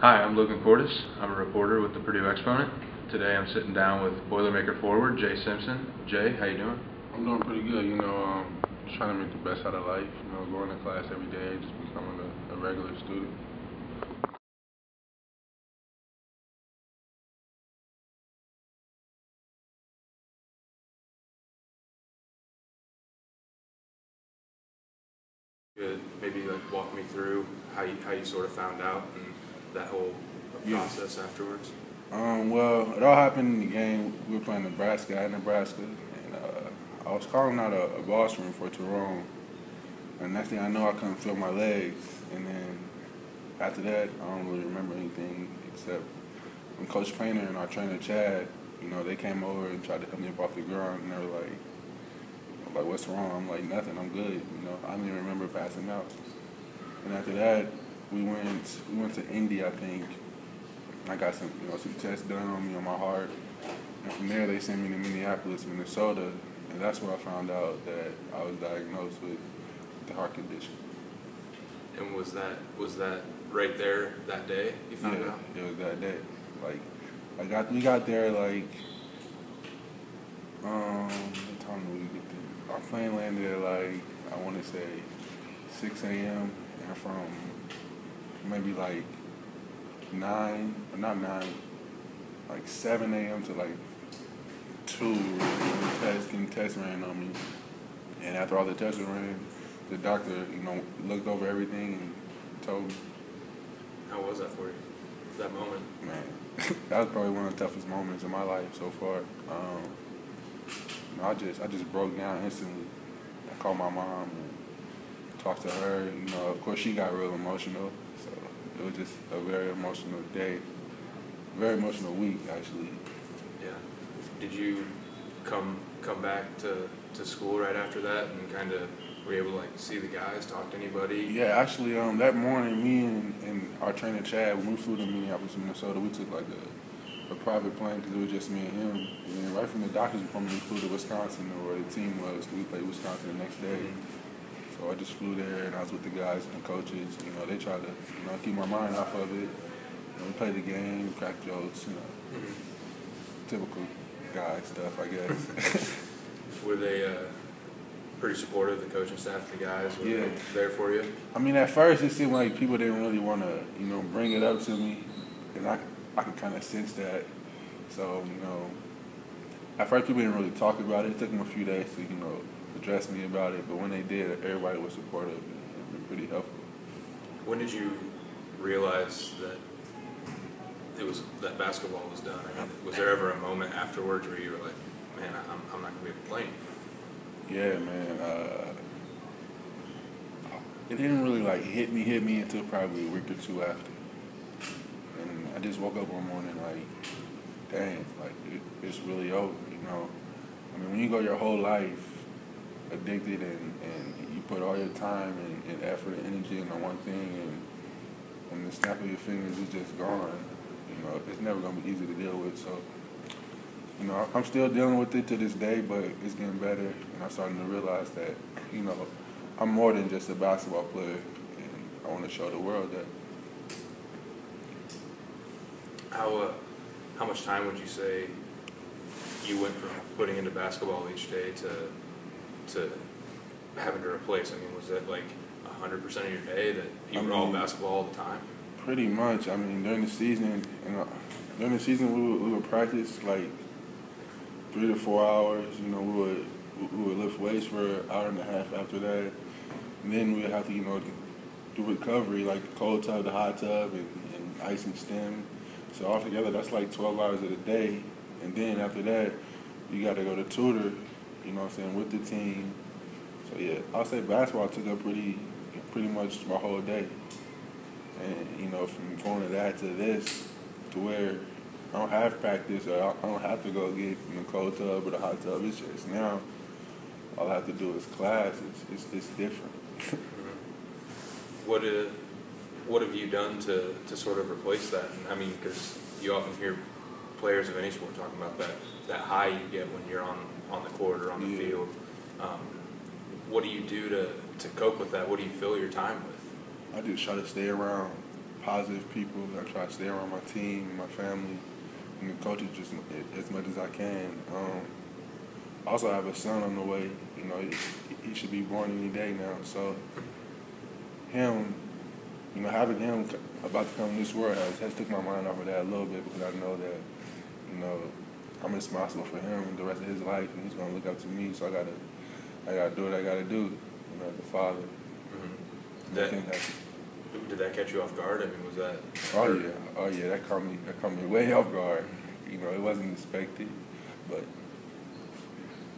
Hi, I'm Logan Cordes. I'm a reporter with the Purdue Exponent. Today I'm sitting down with Boilermaker forward Jay Simpson. Jay, how you doing? I'm doing pretty good, just trying to make the best out of life, going to class every day, just becoming a regular student. Good. Maybe walk me through how you sort of found out and that whole process afterwards. Well, it all happened in the game. We were playing Nebraska at Nebraska, and I was calling out a ball screen for Tyrone. And next thing I know, I couldn't feel my legs. And then after that, I don't really remember anything except when Coach Painter and our trainer Chad, they came over and tried to help me up off the ground, and they were like, what's wrong? I'm like, nothing, I'm good. I don't even remember passing out. And after that, we went to Indy, I think. I got some tests done on me on my heart. And from there, they sent me to Minneapolis, Minnesota, and that's where I found out that I was diagnosed with the heart condition. And was that right there that day you found out? Yeah, it was that day. We got there what time did we get there? Our plane landed at I want to say 6 a.m. and from maybe 7 a.m. to 2, getting tests ran on me. And after all the tests were ran, the doctor, looked over everything and told me. How was that for you, that moment? Man, that was probably one of the toughest moments in my life so far. I just broke down instantly. I called my mom and talked to her. Of course she got real emotional. So it was just a very emotional day, very emotional week actually. Yeah. Did you come back to school right after that and kind of were you able to see the guys, talk to anybody? Yeah, actually, that morning, me and our trainer Chad, when we flew to Minneapolis, Minnesota, we took a private plane because it was just me and him. And then right from the doctor's appointment, we flew to Wisconsin, where the team was. We played Wisconsin the next day. So I just flew there, and I was with the guys and the coaches. They tried to keep my mind off of it. We played the game, cracked jokes, typical guy stuff, I guess. Were they pretty supportive, the coaching staff, the guys? Were they there for you? I mean, at first it seemed like people didn't really want to, bring it up to me, and I could kind of sense that. So, at first people didn't really talk about it. It took them a few days to, address me about it, but when they did, everybody was supportive and pretty helpful. When did you realize that that basketball was done? I mean, was there ever a moment afterwards where you were like, man, I'm not going to be able to play? Yeah, man. It didn't really hit me until probably a week or two after. And I just woke up one morning dang, it's really over, I mean, when you go your whole life addicted and you put all your time and effort and energy into one thing and the snap of your fingers is just gone, it's never going to be easy to deal with. So, I'm still dealing with it to this day, but it's getting better, and I'm starting to realize that, I'm more than just a basketball player, and I want to show the world that. How much time would you say you went from putting into basketball each day to having to replace? I mean, was that 100% of your day that you were all basketball all the time? Pretty much. I mean, during the season, we would practice 3 to 4 hours. We would lift weights for an hour and a half after that. And then we would have to, do recovery, the cold tub, the hot tub, and ice and stem. So altogether, that's 12 hours of the day. And then after that, you got to go to tutor, with the team. So yeah, I'll say basketball took up pretty much my whole day. And, from going to that to this, to where I don't have practice or I don't have to go get in the cold tub or the hot tub. It's just now all I have to do is class. It's different. What have you done to sort of replace that? I mean, because you often hear players of any sport talking about that high you get when you're on the court or on the field. What do you do to cope with that? What do you fill your time with? I just try to stay around positive people. I try to stay around my team, my family, and the coaches just as much as I can. Also, I have a son on the way. You know, he should be born any day now. So him, you know, having him about to come to this world has took my mind off of that a little bit, because I know that, you know, I'm responsible for him the rest of his life, and he's gonna look up to me. So I gotta do what I gotta do, you know, as a father. Mm-hmm. Did that catch you off guard? I mean, was that? Oh yeah, that caught me way off guard. You know, it wasn't expected, but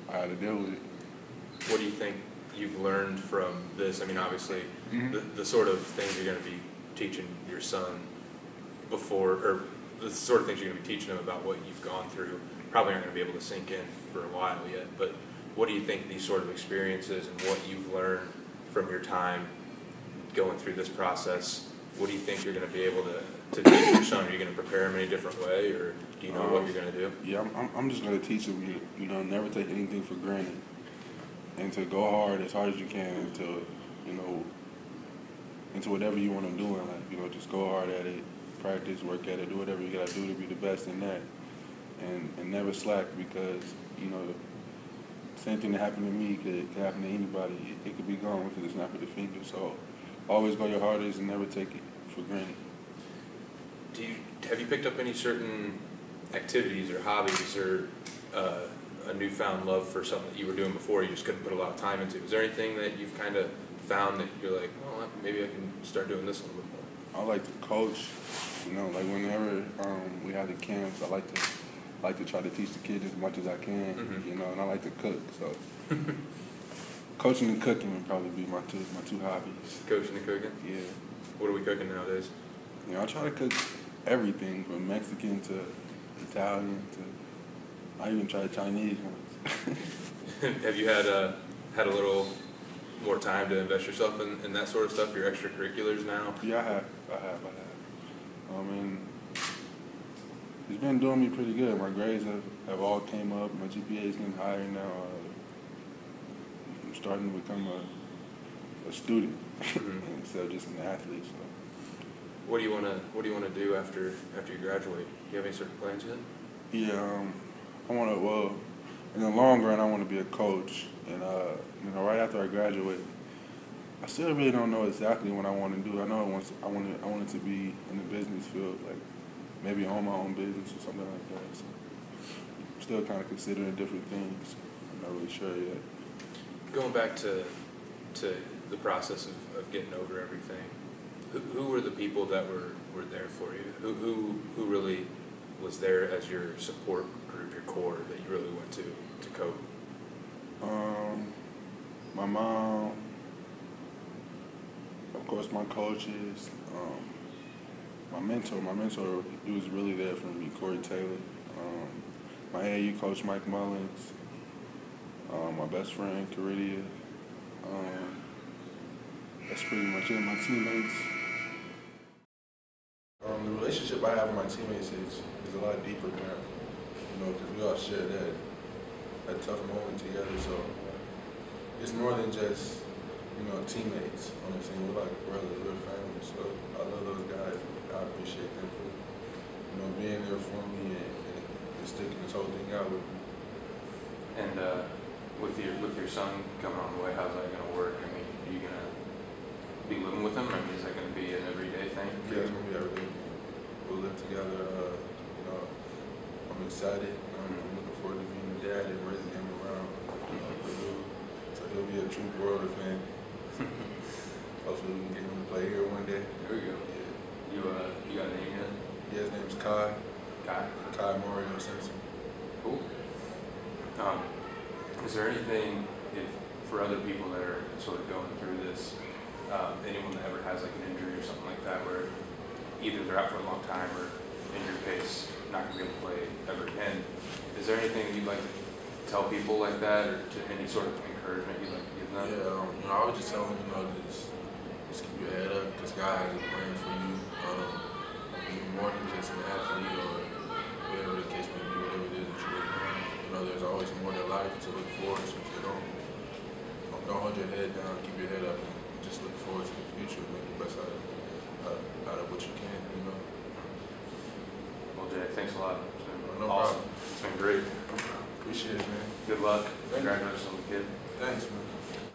I had to deal with it. What do you think you've learned from this? I mean, obviously, Mm-hmm. the sort of things you're going to be teaching your son before, or the sort of things you're going to be teaching him about what you've gone through, probably aren't going to be able to sink in for a while yet. But what do you think these sort of experiences and what you've learned from your time going through this process, what do you think you're going to be able to teach your son? Are you going to prepare him in a different way, or do you know what you're going to do? Yeah, I'm just going to teach him, you know, never take anything for granted, and to go hard as you can into, you know, into whatever you want to do in life. You know, just go hard at it, practice, work at it, do whatever you got to do to be the best in that, and never slack, because, you know, same thing that happened to me could happen to anybody. It could be gone within the snap of the finger. So always go your hardest and never take it for granted. Have you picked up any certain activities or hobbies or a newfound love for something that you were doing before you just couldn't put a lot of time into? Is there anything that you've kind of found that you're like, oh, maybe I can start doing this a little bit more? I like to coach. You know, like whenever we have the camps, I like to try to teach the kids as much as I can. Mm-hmm. You know, and I like to cook. So coaching and cooking would probably be my two hobbies. Coaching and cooking? Yeah. What are we cooking nowadays? You know, I try to cook everything from Mexican to Italian to, I even tried Chinese ones. Have you had a little more time to invest yourself in that sort of stuff, your extracurriculars now? Yeah, I have. And it's been doing me pretty good. My grades have all came up. My GPA is getting higher now. I'm starting to become a student instead of just an athlete. So. What do you want to do after you graduate? Do you have any certain plans yet? Yeah, I want to. Well, in the long run, I want to be a coach. And you know, right after I graduate, I still really don't know exactly what I want to do. I know I wanted to be in the business field, like maybe own my own business or something like that. So I'm still kind of considering different things. I'm not really sure yet. Going back to the process of getting over everything, who were the people that were there for you? Who really was there as your support group, your core that you really went to coach? My mom, of course, my coaches, my mentor, he was really there for me, Corey Taylor, my AAU coach, Mike Mullins, my best friend, Caridia. That's pretty much it. My teammates. The relationship I have with my teammates is a lot deeper now, you know, because we all share that tough moment together. So it's more than just, you know, teammates on the team. We're like brothers, we're family. So I love those guys. I appreciate them for, you know, being there for me and sticking this whole thing out with me. And with your son coming on the way, how's that going to work? I mean, are you going to be living with him? I mean, is that going to be an everyday thing? Yeah, it's going to be every day. We'll live together. You know, I'm excited. I'm looking forward to being a dad and raising him around Purdue. So he'll be a true Broiler fan. Hopefully we can get him to play here one day. There we go. Yeah. You got a name yet? Yeah, his name's Kai. Kai Mario Simpson. Cool. Is there anything, for other people that are sort of going through this, anyone that ever has like an injury or something like that, where either they're out for a long time or, in your case, not going to be able to play ever again, is there anything that you'd like to tell people like that, or to any sort of encouragement you'd like to give them? Yeah, you know, I would just tell them, you know, just keep your head up, because God is praying for you. Even more than just an athlete or whatever the case may be, whatever it is that you're doing. You know, there's always more to life to look forward to. So don't hold your head down, keep your head up, and just look forward to the future and make the best out of what you can. a lot. No Awesome. problem. It's been great. Appreciate it, man. Good luck. Thank you. Congratulations on the kid. Thanks, man.